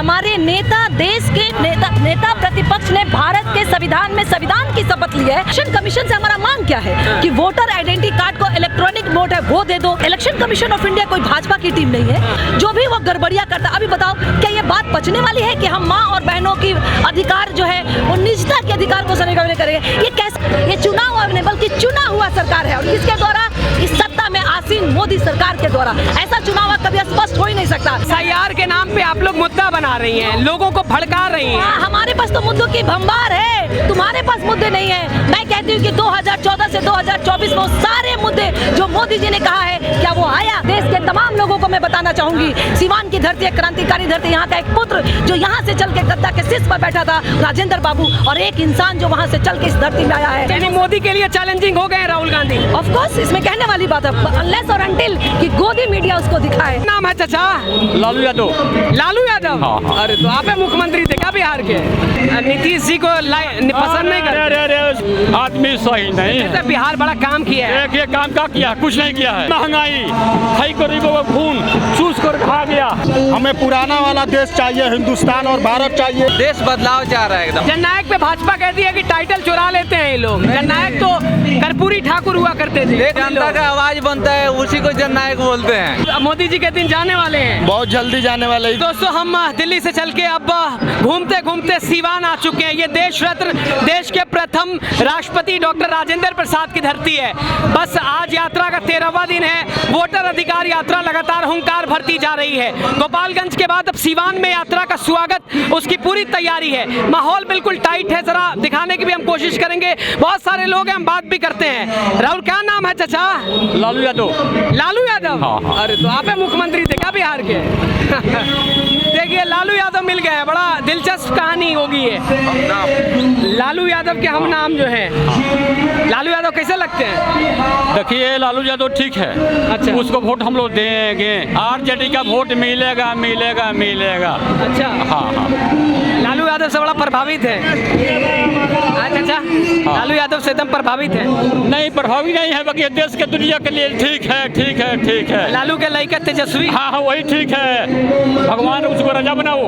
हमारे नेता, देश के नेता प्रतिपक्ष ने भारत के संविधान में संविधान की शपथ ली है। इलेक्शन कमीशन से हमारा मांग क्या है कि वोटर आइडेंटिटी कार्ड को इलेक्ट्रॉनिक वोट है वो दे दो। इलेक्शन कमीशन ऑफ इंडिया कोई भाजपा की टीम नहीं है। जो भी वो गड़बड़ियां करता, अभी बताओ क्या ये बात पचने वाली है कि हम माँ और बहनों की अधिकार जो है वो निजता के अधिकार को सरेगा करेंगे? ये कैसे? ये चुनाव नहीं बल्कि चुना हुआ सरकार है और किसके द्वारा? इस सत्ता में आसीन मोदी सरकार के द्वारा। ऐसा चुनाव कभी स्पष्ट हो ही नहीं सकता। SIR के नाम पे आप लोग मुद्दा बना रही हैं, लोगों को भड़का रही हैं। हमारे पास तो मुद्दों की भंडार है, तुम्हारे पास मुद्दे नहीं है। मैं कहती हूँ कि 2014 से 2024 में सारे मुद्दे जो मोदी जी ने कहा है क्या वो आया? देश के तमाम लोगों को मैं बताना चाहूंगी, सीवान की धरती एक क्रांतिकारी धरती, यहाँ का एक पुत्र जो यहाँ से चल के गद्दा के शीर्ष पर बैठा था, राजेंद्र बाबू, और एक इंसान जो वहाँ से चल के इस धरती में आया है। यानी मोदी के लिए चैलेंजिंग हो गए राहुल गांधी। ऑफ कोर्स इसमें कहने वाली बात है, अनलेस और अनटिल कि गोदी मीडिया उसको दिखाए। नाम है चाचा? लालू यादव। लालू यादव? हाँ। अरे तो आप मुख्यमंत्री थे क्या बिहार के? नीतीश जी को पसंद नहीं करते? आदमी सही नहीं है। बिहार बड़ा काम किया है। एक ये काम का किया, कुछ नहीं किया है। महंगाई, कई गरीबों का खून चूस कर खा गया। हमें पुराना वाला देश चाहिए, हिंदुस्तान और भारत चाहिए। देश बदलाव चाह रहा है एकदम। जननायक पे भाजपा कहती है कि टाइटल चुरा लेते हैं ये लोग। जननायक तो कर्पूरी ठाकुर हुआ करते थे। जनता का आवाज बनता है, उसी को जननायक बोलते हैं। मोदी जी के दिन जाने वाले हैं, बहुत जल्दी जाने वाले हैं। दोस्तों हम दिल्ली से चल के अब घूमते घूमते सीवान आ चुके हैं। ये देश रत्न, देश के प्रथम राष्ट्रपति डॉक्टर राजेंद्र प्रसाद की धरती है। बस आज यात्रा का 13वां दिन है। वोटर अधिकार यात्रा लगातार हुंकार भरती जा रही है। गोपालगंज के बाद अब सीवान में यात्रा का स्वागत, उसकी पूरी तैयारी है। माहौल बिल्कुल टाइट है, जरा दिखाने की भी हम कोशिश करेंगे। बहुत सारे लोग हैं, हम बात भी करते हैं। राहुल क्या नाम है चाचा? लालू यादव। लालू यादव? हाँ। अरे तो आप मुख्यमंत्री थे क्या बिहार के? देखिए लालू यादव मिल गए, बड़ा दिलचस्प कहानी होगी ये। लालू यादव के हम नाम जो है, लालू यादव कैसे लगते हैं? देखिए लालू यादव ठीक है। अच्छा। उसको वोट हम लोग देंगे। RJD का वोट मिलेगा मिलेगा मिलेगा। अच्छा। हाँ। लालू यादव से बड़ा प्रभावित है। अच्छा। लालू यादव से एकदम प्रभावित है? नहीं, प्रभावी नहीं है, बाकी देश के दुनिया के लिए ठीक है, ठीक है, ठीक है। लालू के लड़का तेजस्वी? हाँ, वही ठीक है। भगवान उसको रजा बनाओ,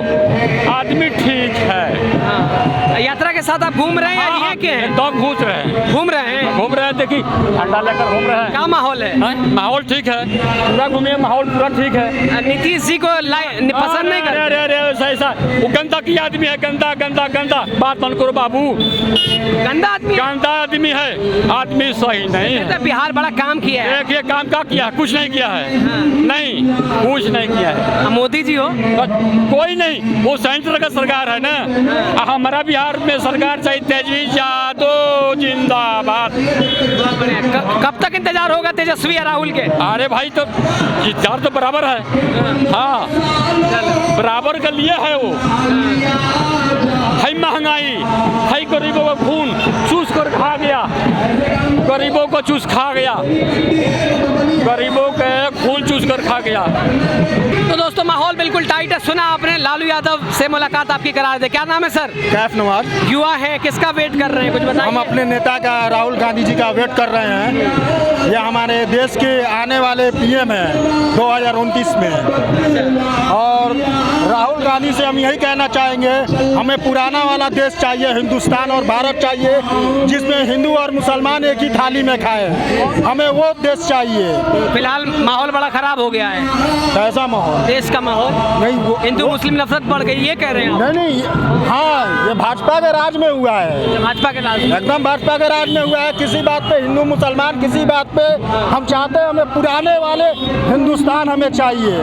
आदमी ठीक है। हाँ। यात्रा के साथ आप घूम रहे हैं या ये के हैं? दम घूम रहे हैं। घूम रहे हैं? देखिए ठंडा लेकर घूम रहे हैं। क्या माहौल है? माहौल ठीक है, पूरा घूमिए, माहौल पूरा ठीक है। नीतीश जी को पसंद नहीं करते? ऐसा वो गंदा की आदमी है, गंदा गंदा गंदा। बात मन करो बाबू, गंदा आदमी? गंदा आदमी है, आदमी सही नहीं है। बिहार बड़ा काम किया है। एक ये काम का किया, कुछ नहीं किया है। नहीं, कुछ नहीं किया है। मोदी जी हो? कोई नहीं, वो सेंटर का सरकार है ना। हमारा बिहार में सरकार चाहिए तेजस्वी यादव जिंदाबाद। कब तक इंतजार होगा तेजस्वी या राहुल के? अरे भाई तो इंतजार तो बराबर है। हाँ, बराबर का लिए है वो। है महंगाई, है गरीबों का खून चूस कर खा गया, गरीबों को चूस खा गया, गरीबों के खून चूस कर खा गया। तो दोस्तों माहौल बिल्कुल टाइट है। सुना आपने, लालू यादव से मुलाकात आपकी करा दे। क्या नाम है सर? कैफ नवाज। युवा है, किसका वेट कर रहे हैं, कुछ बताइए। हम अपने नेता का, राहुल गांधी जी का वेट कर रहे हैं। ये हमारे देश के आने वाले PM हैं 2029 में। और राहुल गांधी से हम यही कहना चाहेंगे, हमें पुराना वाला देश चाहिए, हिंदुस्तान और भारत चाहिए, जिसमें हिंदू और मुसलमान एक ही थाली में खाए। हमें वो देश चाहिए। फिलहाल माहौल बड़ा खराब हो गया है। कैसा माहौल? देश का माहौल नहीं, हिंदू मुस्लिम नफरत बढ़ गई, ये कह रहे हैं? नहीं, हाँ, ये भाजपा के राज में हुआ है। भाजपा के राज में? एकदम भाजपा के राज में हुआ है। किसी बात पे हिंदू मुसलमान, किसी बात पे हम चाहते हैं, हमें पुराने वाले हिंदुस्तान हमें चाहिए।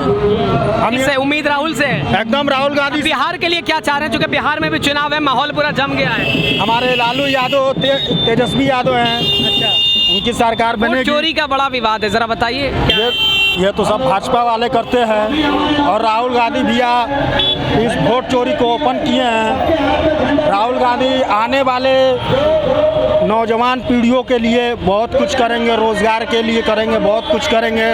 हम इससे उम्मीद राहुल से है? एकदम राहुल गांधी। बिहार के लिए क्या चाह रहे हैं, क्योंकि बिहार में भी चुनाव है, माहौल पूरा जम गया है। हमारे लालू यादव, तेजस्वी यादव हैं। अच्छा, उनकी सरकार बनेगी। चोरी का बड़ा विवाद है, जरा बताइए। ये तो सब भाजपा वाले करते हैं, और राहुल गांधी भैया इस वोट चोरी को ओपन किए हैं। राहुल गांधी आने वाले नौजवान पीढ़ियों के लिए बहुत कुछ करेंगे, रोजगार के लिए करेंगे, बहुत कुछ करेंगे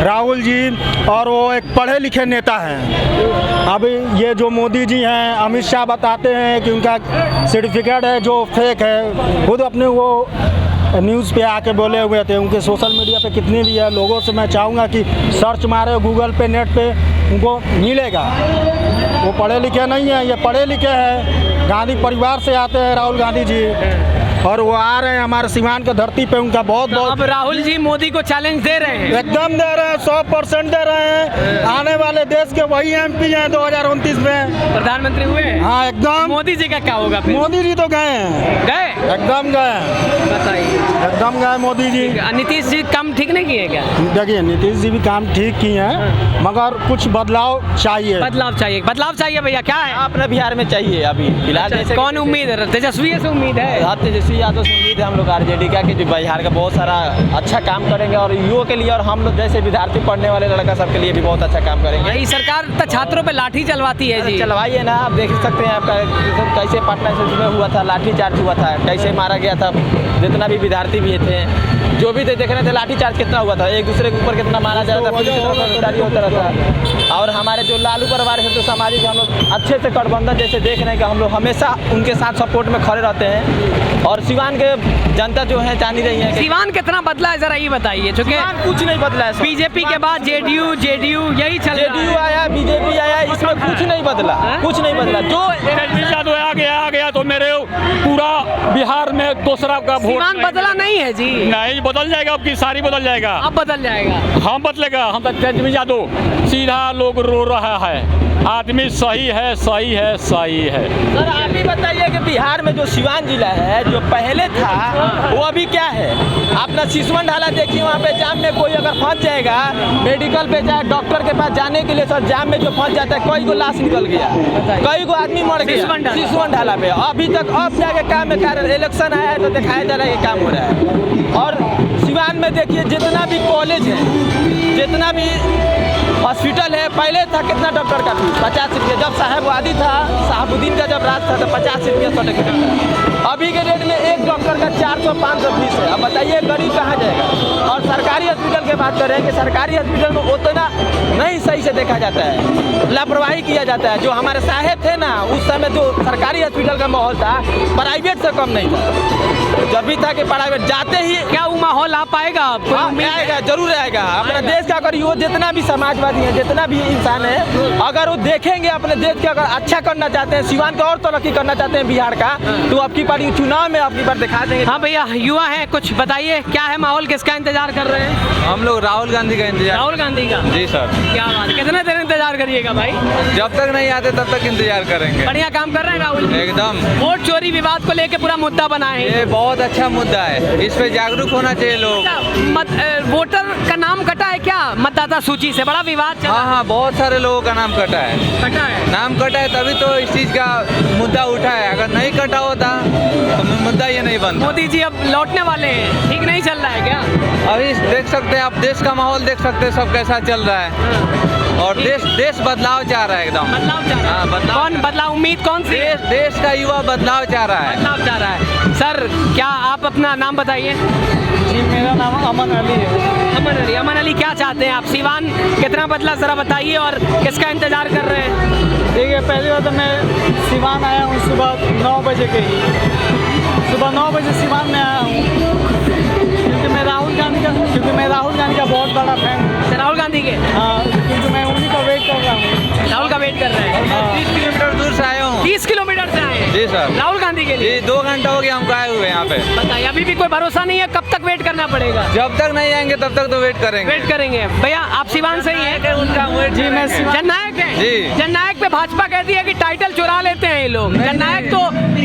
राहुल जी। और वो एक पढ़े लिखे नेता हैं। अभी ये जो मोदी जी हैं, अमित शाह बताते हैं कि उनका सर्टिफिकेट है जो फेक है। खुद अपने वो न्यूज़ पे आके बोले हुए थे। उनके सोशल मीडिया पे कितने भी है, लोगों से मैं चाहूँगा कि सर्च मारे गूगल पे, नेट पे, उनको मिलेगा। वो पढ़े लिखे नहीं हैं, ये पढ़े लिखे हैं, गांधी परिवार से आते हैं राहुल गांधी जी, और वो आ रहे हैं हमारे सीवान की धरती पे। उनका बहुत बहुत अब राहुल जी मोदी को चैलेंज दे रहे हैं। एकदम दे रहे हैं, 100% दे रहे हैं। आने वाले देश के वही MP हैं 2029 में, प्रधानमंत्री हुए हैं। हाँ एकदम। मोदी जी का क्या होगा फिर? मोदी जी तो गए हैं, गए, एकदम गए हैं, बताइए। एकदम गए मोदी जी। नीतीश जी काम ठीक नहीं किए क्या? देखिए नीतीश जी भी काम ठीक किए हैं, मगर कुछ बदलाव चाहिए। बदलाव चाहिए, बदलाव चाहिए भैया। क्या है अपने बिहार में चाहिए अभी फिलहाल? जैसे कौन उम्मीद है? तेजस्वी से उम्मीद है? हाँ, तेजस्वी यादव से उम्मीद है हम लोग RJD का कि जो बिहार का बहुत सारा अच्छा काम करेंगे, और युवाओं के लिए और हम लोग जैसे विद्यार्थी पढ़ने वाले लड़का सबके लिए भी बहुत अच्छा काम करेंगे। ये सरकार तो छात्रों पे लाठी चलवाती है जी। चलवाइए ना, आप देख सकते हैं आपका कैसे पटना से हुआ था, लाठीचार्ज हुआ था, कैसे मारा गया था, जितना भी विद्यार्थी भी थे जो भी थे देख रहे थे लाठीचार्ज कितना हुआ था, एक दूसरे के ऊपर कितना मारा जा रहा था, पुलिस गिरफ्तारी होता रहता। और हमारे जो लालू परिवार है तो सामाजिक हम लोग अच्छे से गठबंधन जैसे देख रहे हैं कि हम लोग हमेशा उनके साथ सपोर्ट में खड़े रहते हैं, और सिवान के जनता जो है जान ही रही है। सिवान कितना बदला है जरा ये बताइए, क्योंकि कुछ नहीं बदला है। बीजेपी के बाद जेडीयू यही चल रहा जेडीयू आया, बीजेपी आया, इसमें कुछ नहीं बदला, कुछ नहीं बदला। जो तेजस्वी यादव आ गया तो मेरे पूरा बिहार में दूसरा का वोट सिवान बदला नहीं है जी। नहीं बदल जाएगा, अब की सारी बदल जाएगा, अब बदल जाएगा। हम बदलेगा। हम तो तेजस्वी यादव सीधा लोग रो रहा है, आदमी सही है, सही है, सही है। सर आप ही बताइए कि बिहार में जो सिवान जिला है जो पहले था वो अभी क्या है? अपना सिसवन ढाला देखिए, वहाँ पे जाम में कोई अगर फंस जाएगा, मेडिकल पे जाए डॉक्टर के पास जाने के लिए सर जाम में जो फंस जाता है, कई को लाश निकल गया, कई को आदमी मर गया सिसवन ढाला पे। अभी तक अब जाके काम में कार्य, इलेक्शन आया है तो दिखाया जा रहा है कि काम हो रहा है। और सिवान में देखिए जितना भी कॉलेज है, जितना भी हॉस्पिटल है, पहले था कितना डॉक्टर का फीस 50 रुपये, जब साहेबवादी था, साहबुद्दीन का जब राज था तो 50 रुपये सर्टिफिकेट था। अभी के डेट में एक डॉक्टर का 400-500 फीस है। अब बताइए गरीब कहाँ जाएगा? और सरकारी हॉस्पिटल की बात करें कि सरकारी हॉस्पिटल में उतना नहीं सही से देखा जाता है, लापरवाही किया जाता है। जो हमारे साहेब थे ना उस समय जो सरकारी हॉस्पिटल का माहौल था प्राइवेट से कम नहीं था, जब भी था कि प्राइवेट जाते ही क्या वो माहौल आ पाएगा? आपको आएगा, जरूर आएगा। अपने देश का अगर वो जितना भी समाजवादी है, जितना भी इंसान है, अगर वो देखेंगे अपने देश के अगर अच्छा करना चाहते हैं, सिवान का और तरक्की करना चाहते हैं बिहार का, तो आपकी पार्टी चुनाव में आपकी बार दिखा देंगे। हाँ भैया, युवा है, कुछ बताइए क्या है माहौल, किसका इंतजार कर रहे हैं? हम लोग राहुल गांधी का इंतजार। राहुल गांधी का? जी सर। क्या बात, कितने देर इंतजार करिएगा भाई? जब तक नहीं आते तब तक इंतजार करेंगे। बढ़िया काम कर रहे हैं राहुल जी। एकदम। वोट चोरी विवाद को लेके पूरा मुद्दा बना है, ये बहुत अच्छा मुद्दा है, इस पे जागरूक होना चाहिए लोग। वोटर का नाम कटा है क्या मतदाता सूची से? बड़ा विवाद चला। हाँ, बहुत सारे लोगों का नाम कटा है। कटा है? नाम कटा है तभी तो इस चीज का मुद्दा उठा है, अगर नहीं कटा होता तो मुद्दा ये नहीं बनता। मोदी जी अब लौटने वाले हैं, ठीक नहीं चल रहा है क्या? अभी देख सकते हैं आप, देश का माहौल देख सकते हैं, सब कैसा चल रहा है, और देश बदलाव चाह रहा है एकदम। बदलाव चाह रहा है? हाँ, बदलाव। कौन बदलाव, उम्मीद कौन सी? देश का युवा बदलाव चाह रहा है। बदलाव चाह रहा है। सर क्या आप अपना नाम बताइए? जी मेरा नाम अमन अली है। अमन अली, अमन अली क्या चाहते हैं आप? सिवान कितना बदला जरा बताइए, और किसका इंतजार कर रहे हैं? देखिए पहली बात तो मैं सिवान आया हूँ सुबह 9 बजे के ही, सुबह 9 बजे सिवान में आया हूँ, क्योंकि मैं राहुल गांधी का बहुत बड़ा फैन हूँ। राहुल गांधी के? हाँ, क्योंकि मैं उन्हीं का वेट कर रहा हूँ। राहुल का वेट कर रहे हैं? 30 किलोमीटर दूर से आया हूँ। 30 किलोमीटर से आए हैं? जी सर। राहुल गांधी के लिए? जी 2 घंटा हो गया हमको आए हुए यहाँ पे। बताइए, अभी भी कोई भरोसा नहीं है, कब तक वेट करना पड़ेगा? जब तक नहीं आएंगे तब तक तो वेट करेंगे। वेट करेंगे। भैया आप सिवान से ही हैं? जी मैं जननायक है? जी। जननायक पे भाजपा कहती है कि टाइटल चुरा लेते हैं ये लोग। जननायक तो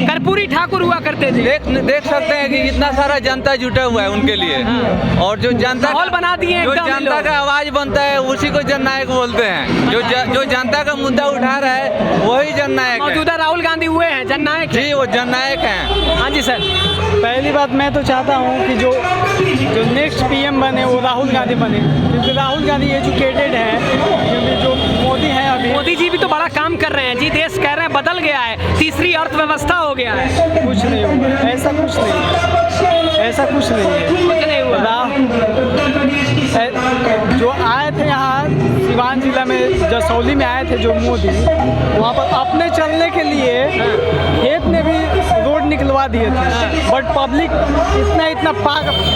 कर्पूरी ठाकुर हुआ करते थे। देख सकते हैं कि कितना सारा जनता जुटा हुआ है उनके लिए, और जो जनता माहौल बना दिए जो एकदम ये जनता लोग। का आवाज बनता है उसी को जननायक बोलते हैं। जो जनता का मुद्दा उठा रहा है वही जननायक है। मौजूदा राहुल गांधी हुए हैं जननायक? जी वो जननायक हैं। हाँ जी सर। पहली बात मैं तो चाहता हूँ कि जो नेक्स्ट PM बने वो राहुल गांधी बने, क्योंकि राहुल गांधी एजुकेटेड हैं, क्योंकि जो मोदी हैं अभी, मोदी जी भी तो बड़ा काम कर रहे हैं जी। देश कह रहे हैं बदल गया है, तीसरी अर्थव्यवस्था हो गया है। कुछ नहीं हुआ, ऐसा कुछ नहीं है, ऐसा कुछ नहीं है। कुछ नहीं हुआ। जो आए थे यहाँ सिवान जिला में जसौली में आए थे जो मोदी, वहाँ पर अपने चलने के लिए खेत में भी रोड निकलवा दिए थे, बट पब्लिक इतना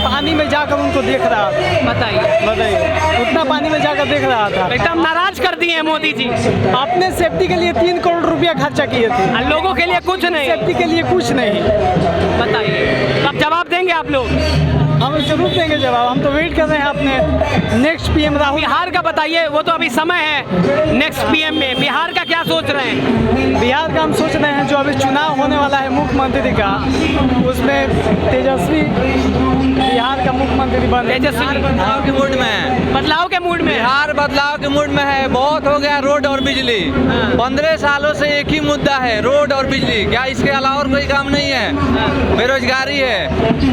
पानी में जाकर उनको देख रहा था। बताइए उतना पानी में जाकर देख रहा था। एकदम नाराज कर दिए मोदी जी। अपने सेफ्टी के लिए 3 करोड़ रुपया खर्चा किए थे, लोगों के लिए कुछ नहीं, सेफ्टी के लिए कुछ नहीं। बताइए अब जवाब देंगे आप लोग? हम जरूर देंगे जवाब, हम तो वेट कर रहे हैं अपने नेक्स्ट पीएम राहुल। बिहार का बताइए, वो तो अभी समय है नेक्स्ट पीएम में, बिहार का क्या सोच रहे हैं? बिहार का हम सोच रहे हैं जो अभी चुनाव होने वाला है मुख्यमंत्री का, उसमें तेजस्वी बिहार का मुख्यमंत्री बने। तेजस्वी बदलाव के मूड में है, बदलाव के मूड में, बिहार बदलाव के मूड में है। बहुत हो गया रोड और बिजली, 15 सालों से एक ही मुद्दा है, रोड और बिजली। क्या इसके अलावा और कोई काम नहीं है? बेरोजगारी है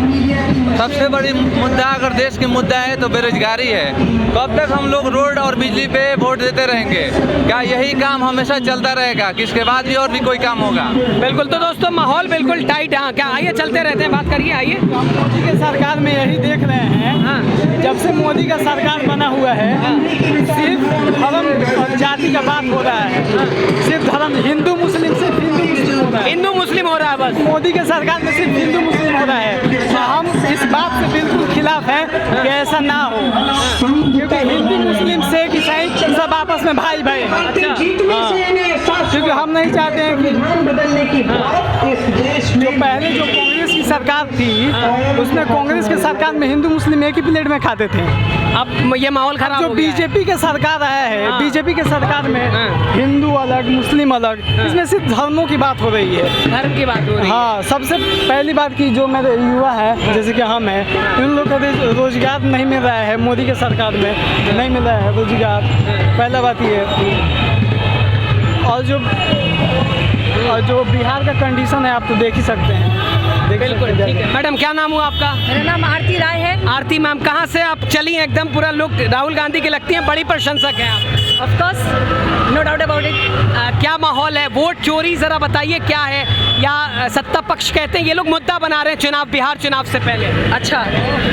सबसे बड़ी मुद्दा। अगर देश के मुद्दा है तो बेरोजगारी है। कब तक हम लोग रोड और बिजली पे वोट देते रहेंगे? क्या यही काम हमेशा चलता रहेगा कि इसके बाद भी और भी कोई काम होगा? बिल्कुल। तो दोस्तों माहौल बिल्कुल टाइट है। क्या आइए चलते रहते हैं, बात करिए। आइए, मोदी के सरकार में यही देख रहे हैं, जब से मोदी का सरकार बना हुआ है सिर्फ धर्म और जाति का बात हो रहा है, सिर्फ धर्म हिंदू मुस्लिम हो रहा है, हिंदू मुस्लिम हो रहा है बस। मोदी के सरकार में सिर्फ हिंदू मुस्लिम हो रहा है। तो हम इस बात से बिल्कुल खिलाफ है कि ऐसा ना हो, क्योंकि हिंदू मुस्लिम सिख ईसाई सब आपस में भाई भाई हैं। क्योंकि हम नहीं चाहते हैं कि जो पहले जो कांग्रेस की सरकार थी, उसमें कांग्रेस के सरकार में हिंदू मुस्लिम एक ही प्लेट में खाते थे। अब ये माहौल खराब जो हो गया है। बीजेपी के सरकार आया है, बीजेपी के सरकार में हिंदू अलग मुस्लिम अलग, इसमें सिर्फ धर्मों की बात हो रही है, धर्म की बात हो रही है। हाँ, सबसे पहली बात की जो मेरे युवा है जैसे कि हम हैं, उन लोग को रोजगार नहीं मिल रहा है, मोदी के सरकार में नहीं मिल रहा है रोजगार। पहला बात ये और जो बिहार का कंडीशन है आप तो देख ही सकते हैं। बिल्कुल ठीक है। मैडम क्या नाम हुआ आपका? मेरा नाम आरती राय है। आरती मैम, कहाँ से आप चली हैं? एकदम पूरा लोग राहुल गांधी की लगती हैं, बड़ी प्रशंसक हैं आप। Of course, no doubt about it. क्या माहौल है? वोट चोरी जरा बताइए क्या है, या सत्ता पक्ष कहते हैं ये लोग मुद्दा बना रहे हैं चुनाव, बिहार चुनाव से पहले। अच्छा,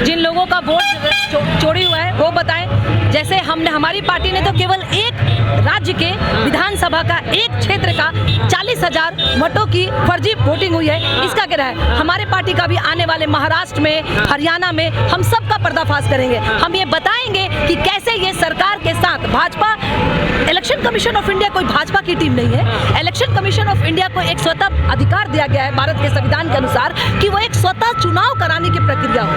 जिन लोगों का वोट चोरी हुआ है वो बताएं। जैसे हमारी पार्टी ने तो केवल एक राज्य के विधानसभा का एक क्षेत्र का 40,000 वोटों की फर्जी वोटिंग हुई है, इसका क्या है? हमारे पार्टी का भी आने वाले महाराष्ट्र में, हरियाणा में हम सबका पर्दाफाश करेंगे। हम ये बताएंगे कि कैसे ये सरकार के साथ Bhajpa, election commission of India कोई भाजपा की टीम नहीं है। इलेक्शन कमीशन ऑफ इंडिया को एक स्वतः अधिकार दिया गया है भारत के संविधान के अनुसार कि वो एक स्वतः चुनाव कराने की प्रक्रिया हो।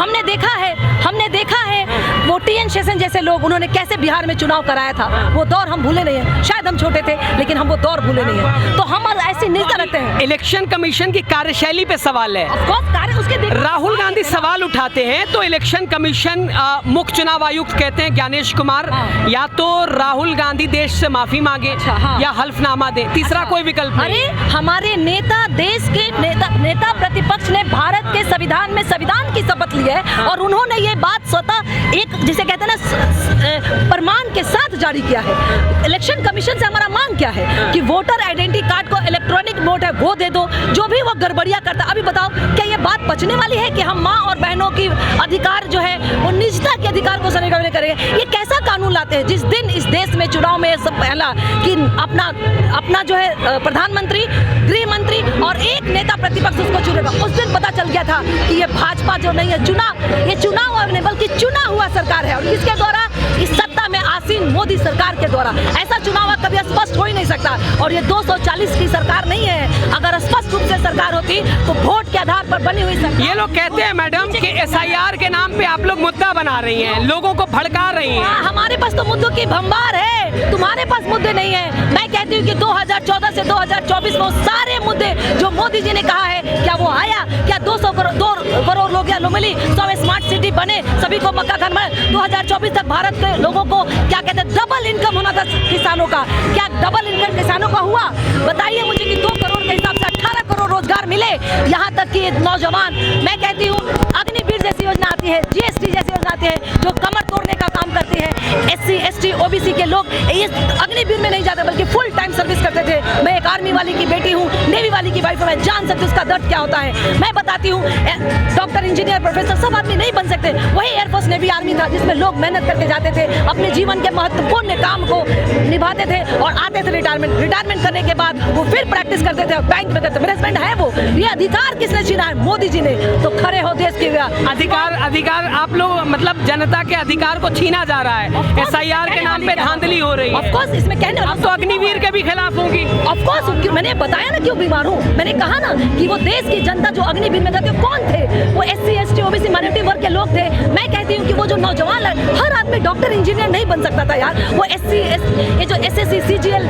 हमने देखा है वो टी.एन. शेषन जैसे लोग, उन्होंने कैसे बिहार में चुनाव कराया था, वो दौर हम भूले नहीं है। शायद हम छोटे थे लेकिन हम वो दौर भूले नहीं है। तो हम ऐसी नीति रखते हैं। इलेक्शन कमीशन की कार्यशैली पे सवाल है। उसके राहुल गांधी सवाल उठाते हैं तो इलेक्शन कमीशन मुख्य चुनाव आयुक्त कहते हैं ज्ञानेश कुमार, या तो राहुल गांधी देश से माफी मांगे या हल्फनामा दे, तीसरा कोई विकल्प नहीं। अरे हमारे नेता, देश के नेता प्रतिपक्ष ने भारत के संविधान में संविधान की शपथ ली है, और उन्होंने ये बात स्वतः एक जिसे कहते हैं ना प्रमाण के साथ जारी किया है। इलेक्शन कमीशन से हमारा मांग क्या है कि वोटर आइडेंटिटी कार्ड को इलेक्ट्रॉनिक वोट है वो दे दो, जो भी वो गड़बड़ियां करता। अभी बताओ क्या ये बात पचने वाली है कि हम माँ और बहनों की अधिकार जो है वो निजता के अधिकार को सरेगा करेंगे? ये कैसा कानून लाते हैं जिस दिन इस देश में चुनाव में सब पहला कि अपना जो है प्रधानमंत्री, गृह मंत्री और एक नेता प्रतिपक्ष उसको चुनेगा, उस दिन पता चल गया था कि ये भाजपा जो नहीं है, ये चुनाव नहीं बल्कि चुना हुआ सरकार है। और किसके द्वारा? इस सत्ता में आसीन मोदी सरकार के द्वारा। ऐसा चुनाव कभी स्पष्ट हो ही नहीं सकता, और ये 240 की सरकार नहीं है। अगर स्पष्ट रूप से सरकार होती तो वोट के आधार पर बनी हुई सरकार। ये लोग कहते हैं मैडम कि SIR के नाम पे आप लोग मुद्दा बना रही हैं, लोगों को भड़का रही हैं। हमारे पास तो मुद्दों की भंडार है, तुम्हारे पास मुद्दे नहीं है। मैं कहती हूँ कि 2014 से 2024 में सारे मुद्दे जो मोदी जी ने कहा है, क्या वो आया? क्या 2 करोड़ लोग या मिली 100 स्मार्ट सिटी बने, सभी को मक्का घर में 2024 तक भारत के लोगों को क्या कहते हैं डबल इनकम होना था किसानों का, क्या डबल इनकम किसानों का हुआ? बताइए मुझे कि 2 करोड़ के हिसाब से 18 करोड़ रोजगार मिले। यहाँ तक कि नौजवान, मैं कहती हूँ अग्निवीर जैसी योजना आती है, GST जैसी योजना आती है जो कमर तोड़ने का काम करती है। SC ST OBC के लोग इस अग्निवीर में नहीं जाते बल्कि फुल टाइम सर्विस करते थे। मैं एक आर्मी वाली की बेटी हूँ, नेवी वाली की वाइफ हूं, मैं जान सकती हूँ उसका दर्द क्या होता है। मैं बताती हूँ, डॉक्टर, इंजीनियर, प्रोफेसर सब आदमी नहीं बन सकते। वही एयरफोर्स नेवी आर्मी था जिसमें लोग मेहनत करके जाते थे, अपने जीवन के महत्वपूर्ण काम को निभाते थे और आते थे रिटायरमेंट करने के बाद वो फिर प्रैक्टिस करते थे, बैंक में करते। मेरा हस्बैंड है वो। ये अधिकार किसने छीना है? मोदी जी ने। तो खड़े हो देश के अधिकार आप लोग मतलब जनता के अधिकार को छीना जा रहा है। SIR के नाम पे धांधली हो रही है। ऑफ कोर्स इसमें कहने आप तो अग्निवीर के भी खिलाफ होंगी। ऑफ कोर्स मैंने बताया ना क्यों बीमार हूँ। मैंने कहा ना कि वो देश की जनता जो अग्निवीर में थे कौन थे? वो SC ST OBC माइनॉरिटी वर्ग के लोग थे। मैं कहती हूँ कि वो जो नौजवान, हर आदमी डॉक्टर इंजीनियर नहीं बन सकता था यार। वो ये जो SSC CGL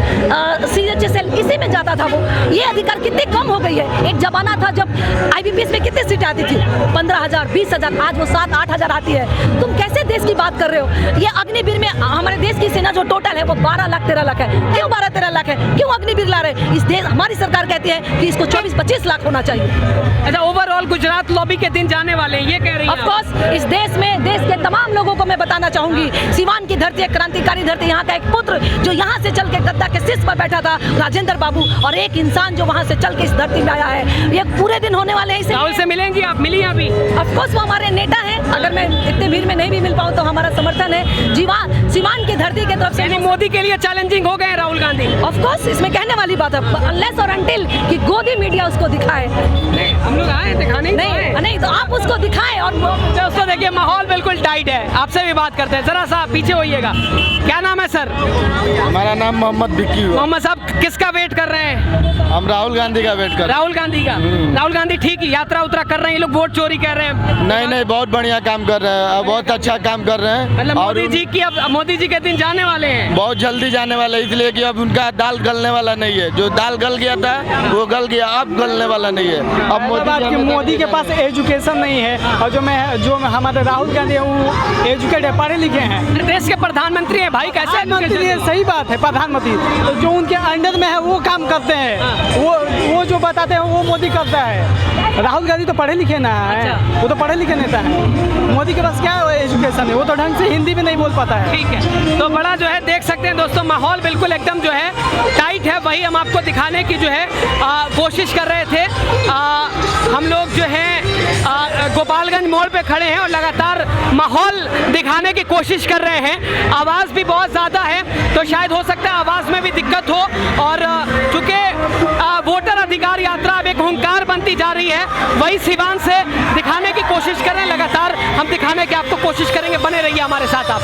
CHSL इसी में जाता था। वो ये अधिकार कितनी कम हो गई है। एक जमाना था जब IBPS में कितनी सीटें आती थी? 15,000 20,000, आज वो 7-8 हजार आती है। तुम कैसे देश की बात कर रहे हो? ये अग्निवीर में हमारे देश की सेना जो टोटल है वो 12 लाख 13 लाख है। क्यों 12-13 लाख है? क्यों अग्निवीर ला रहे? इस देश, हमारी सरकार कहती है कि इसको 24-25 लाख होना चाहिए। अच्छा, ओवरऑल गुजरात लॉबी के दिन जाने वाले हैं, ये कह रही हैं? ऑफ कोर्स इस देश में, देश के तमाम लोगों को मैं बताना चाहूंगी, सिवान की धरती एक क्रांतिकारी धरती। यहाँ का एक पुत्र जो यहाँ से चल के गद्दा के शीर्ष पर बैठा था, राजेंद्र बाबू, और एक इंसान जो वहाँ से चल के इस धरती में आया है। ये पूरे दिन होने वाले हैं। राहुल से मिलेंगी आप? मिली अभी? ऑफ कोर्स वो हमारे नेता हैं। अगर मैं इतने भीड़ में नहीं भी मिल पाऊँ तो हमारा समर्थन है। सिवान की धरती की तरफ से मोदी के लिए चैलेंजिंग हो गए राहुल गांधी। ऑफ कोर्स इसमें कहने वाली बात है, अनलेस और अनटिल कि गोदी मीडिया उसको दिखाए। हम लोग आए दिखाने नहीं तो आप उसको दिखाएं। और दोस्तों देखिए, माहौल बिल्कुल टाइट है। आपसे भी बात करते हैं, जरा सा पीछे होइएगा। क्या नाम है सर? हमारा नाम मोहम्मद बिक्की हुआ। मोहम्मद साहब किसका वेट कर रहे हैं? हम राहुल गांधी का वेट कर रहे हैं। राहुल गांधी का? राहुल गांधी ठीक यात्रा उतरा कर रहे हैं, ये लोग वोट चोरी कर रहे हैं? नहीं, बहुत बढ़िया काम कर रहे हैं, बहुत अच्छा काम कर रहे हैं। मतलब मोदी जी के दिन जाने वाले हैं? बहुत जल्दी जाने वाले, इसलिए कि अब उनका दाल गलने वाला नहीं है। जो दाल गल गया था वो गल गया, अब गलने वाला नहीं है। अब मोदी के पास एजुकेशन नहीं है, और जो हमारे राहुल गांधी है वो एजुकेटेड है, पढ़े लिखे हैं। देश के प्रधानमंत्री हैं भाई, कैसे? सही बात है, प्रधानमंत्री तो जो उनके अंडर में है वो काम करते हैं। वो जो बताते हैं वो मोदी करता है। राहुल गांधी तो पढ़े लिखे ना है। वो तो पढ़े लिखे नेता है। मोदी के पास क्या एजुकेशन है? वो तो ढंग से हिंदी भी नहीं बोल पाता है। ठीक है, तो बड़ा जो है देख सकते हैं दोस्तों, माहौल बिल्कुल एकदम जो है टाइट है। वही हम आपको दिखाने की जो है कोशिश कर रहे थे। हम लोग जो है गोपालगंज मोड़ पे खड़े हैं और लगातार माहौल दिखाने की कोशिश कर रहे हैं। आवाज़ भी बहुत ज़्यादा है, तो शायद हो सकता है आवाज़ में भी दिक्कत हो। और चूँकि वोटर अधिकार यात्रा अब एक हुंकार बनती जा रही है, वही सिवान से दिखाने की कोशिश कर रहे हैं। लगातार हम दिखाने की आपको कोशिश करेंगे, बने रहिए हमारे साथ आप।